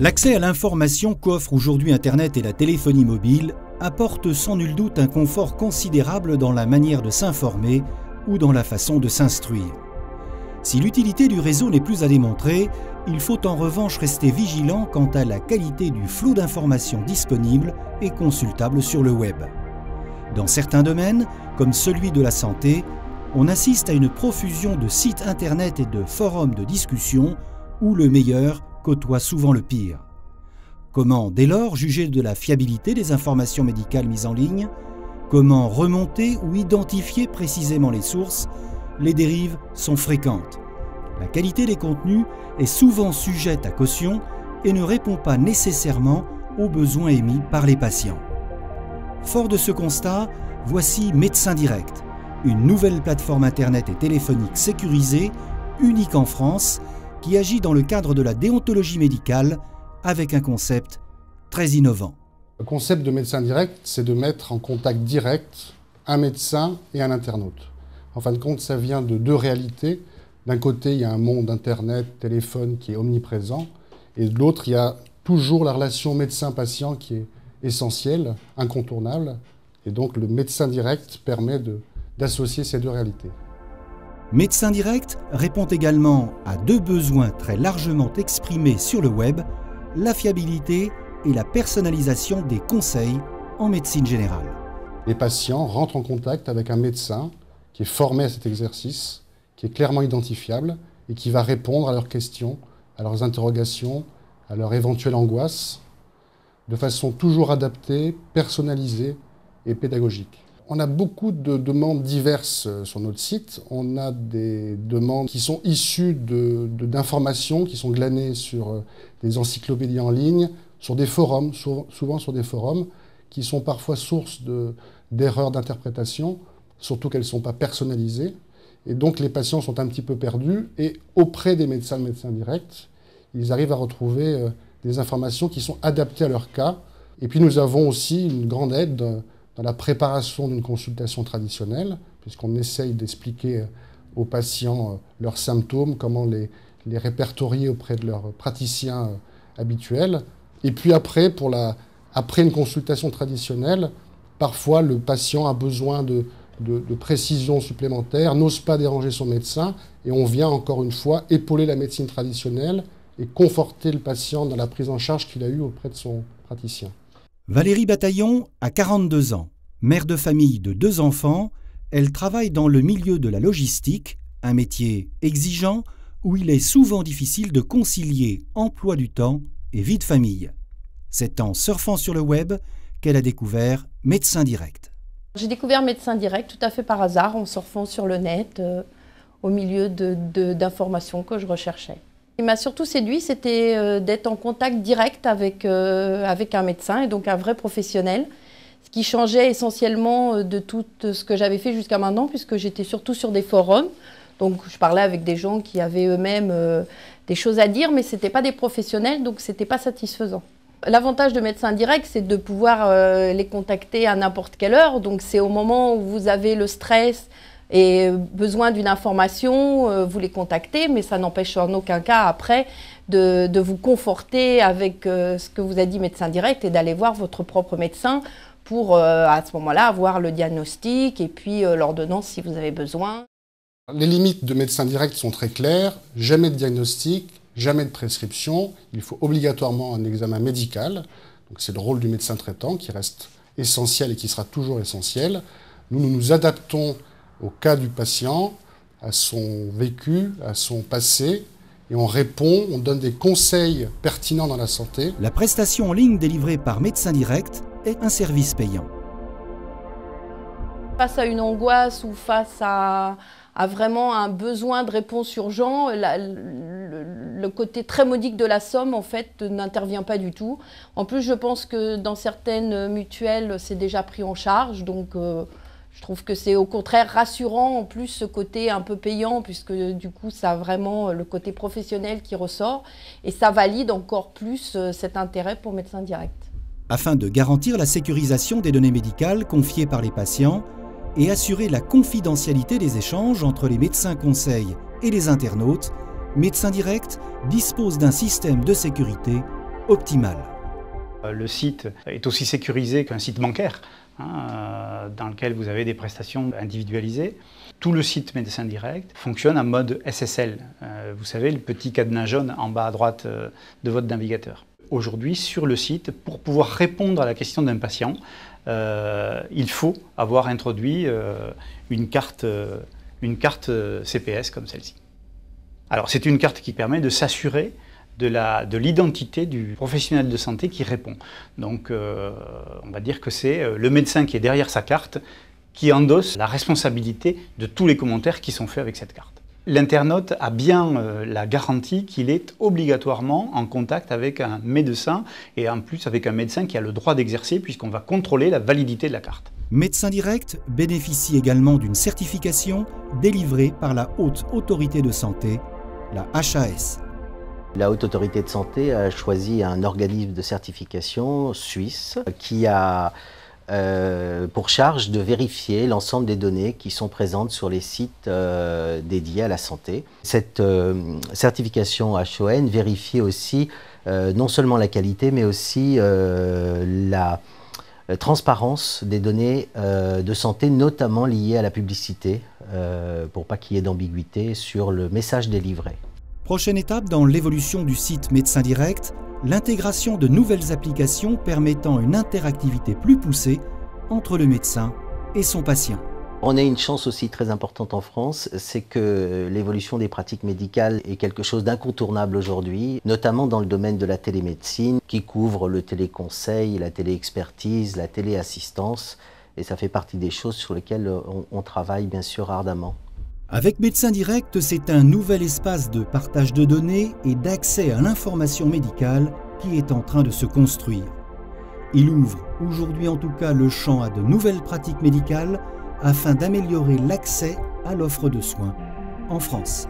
L'accès à l'information qu'offrent aujourd'hui Internet et la téléphonie mobile apporte sans nul doute un confort considérable dans la manière de s'informer ou dans la façon de s'instruire. Si l'utilité du réseau n'est plus à démontrer, il faut en revanche rester vigilant quant à la qualité du flot d'informations disponibles et consultables sur le web. Dans certains domaines, comme celui de la santé, on assiste à une profusion de sites internet et de forums de discussion où le meilleur côtoie souvent le pire. Comment dès lors juger de la fiabilité des informations médicales mises en ligne? Comment remonter ou identifier précisément les sources? Les dérives sont fréquentes. La qualité des contenus est souvent sujette à caution et ne répond pas nécessairement aux besoins émis par les patients. Fort de ce constat, voici Médecin Direct, une nouvelle plateforme internet et téléphonique sécurisée, unique en France, qui agit dans le cadre de la déontologie médicale avec un concept très innovant. Le concept de Médecin Direct, c'est de mettre en contact direct un médecin et un internaute. En fin de compte, ça vient de deux réalités. D'un côté, il y a un monde internet, téléphone qui est omniprésent, et de l'autre, il y a toujours la relation médecin-patient qui est essentielle, incontournable, et donc le Médecin Direct permet d'associer ces deux réalités. Médecin Direct répond également à deux besoins très largement exprimés sur le web, la fiabilité et la personnalisation des conseils en médecine générale. Les patients rentrent en contact avec un médecin qui est formé à cet exercice, qui est clairement identifiable et qui va répondre à leurs questions, à leurs interrogations, à leurs éventuelles angoisses, de façon toujours adaptée, personnalisée et pédagogique. On a beaucoup de demandes diverses sur notre site. On a des demandes qui sont issues d'informations qui sont glanées sur des encyclopédies en ligne, sur des forums, souvent sur des forums, qui sont parfois source d'erreurs d'interprétation, surtout qu'elles ne sont pas personnalisées. Et donc les patients sont un petit peu perdus et auprès des médecins de Médecin Direct, ils arrivent à retrouver des informations qui sont adaptées à leur cas. Et puis nous avons aussi une grande aide dans la préparation d'une consultation traditionnelle, puisqu'on essaye d'expliquer aux patients leurs symptômes, comment les répertorier auprès de leurs praticiens habituels. Et puis après, après une consultation traditionnelle, parfois le patient a besoin de précision supplémentaire, n'ose pas déranger son médecin, et on vient encore une fois épauler la médecine traditionnelle et conforter le patient dans la prise en charge qu'il a eue auprès de son praticien. Valérie Bataillon a 42 ans. Mère de famille de 2 enfants, elle travaille dans le milieu de la logistique, un métier exigeant où il est souvent difficile de concilier emploi du temps et vie de famille. C'est en surfant sur le web qu'elle a découvert Médecin Direct. J'ai découvert Médecin Direct tout à fait par hasard en surfant sur le net au milieu d'informations que je recherchais. Ce qui m'a surtout séduit, c'était d'être en contact direct avec un médecin et donc un vrai professionnel, ce qui changeait essentiellement de tout ce que j'avais fait jusqu'à maintenant puisque j'étais surtout sur des forums. Donc je parlais avec des gens qui avaient eux-mêmes des choses à dire mais ce n'étaient pas des professionnels donc ce n'était pas satisfaisant. L'avantage de Médecin Direct, c'est de pouvoir les contacter à n'importe quelle heure. Donc c'est au moment où vous avez le stress et besoin d'une information, vous les contactez, mais ça n'empêche en aucun cas après de vous conforter avec ce que vous a dit Médecin Direct et d'aller voir votre propre médecin pour à ce moment-là avoir le diagnostic et puis l'ordonnance si vous avez besoin. Les limites de Médecin Direct sont très claires, jamais de diagnostic, jamais de prescription, il faut obligatoirement un examen médical. C'est le rôle du médecin traitant qui reste essentiel et qui sera toujours essentiel. Nous nous adaptons au cas du patient, à son vécu, à son passé, et on répond, on donne des conseils pertinents dans la santé. La prestation en ligne délivrée par Médecin Direct est un service payant. Face à une angoisse ou face à vraiment un besoin de réponse urgent, le côté très modique de la somme en fait n'intervient pas du tout. En plus, je pense que dans certaines mutuelles, c'est déjà pris en charge, donc je trouve que c'est au contraire rassurant en plus ce côté un peu payant puisque du coup ça a vraiment le côté professionnel qui ressort et ça valide encore plus cet intérêt pour Médecin Direct. Afin de garantir la sécurisation des données médicales confiées par les patients, et assurer la confidentialité des échanges entre les médecins conseils et les internautes, Médecin Direct dispose d'un système de sécurité optimale. Le site est aussi sécurisé qu'un site bancaire, dans lequel vous avez des prestations individualisées. Tout le site Médecin Direct fonctionne en mode SSL. Vous savez, le petit cadenas jaune en bas à droite de votre navigateur. Aujourd'hui, sur le site, pour pouvoir répondre à la question d'un patient, il faut avoir introduit une carte CPS comme celle-ci. Alors, c'est une carte qui permet de s'assurer de l'identité du professionnel de santé qui répond. Donc, on va dire que c'est le médecin qui est derrière sa carte qui endosse la responsabilité de tous les commentaires qui sont faits avec cette carte. L'internaute a bien la garantie qu'il est obligatoirement en contact avec un médecin et en plus avec un médecin qui a le droit d'exercer puisqu'on va contrôler la validité de la carte. Médecin Direct bénéficie également d'une certification délivrée par la Haute Autorité de Santé, la HAS. La Haute Autorité de Santé a choisi un organisme de certification suisse qui a pour charge de vérifier l'ensemble des données qui sont présentes sur les sites dédiés à la santé. Cette certification HON vérifie aussi non seulement la qualité mais aussi la transparence des données de santé, notamment liées à la publicité, pour pas qu'il y ait d'ambiguïté sur le message délivré. Prochaine étape dans l'évolution du site Médecin Direct, l'intégration de nouvelles applications permettant une interactivité plus poussée entre le médecin et son patient. On a une chance aussi très importante en France, c'est que l'évolution des pratiques médicales est quelque chose d'incontournable aujourd'hui, notamment dans le domaine de la télémédecine, qui couvre le téléconseil, la téléexpertise, la téléassistance, et ça fait partie des choses sur lesquelles on travaille bien sûr ardemment. Avec Médecin Direct, c'est un nouvel espace de partage de données et d'accès à l'information médicale qui est en train de se construire. Il ouvre aujourd'hui en tout cas le champ à de nouvelles pratiques médicales afin d'améliorer l'accès à l'offre de soins en France.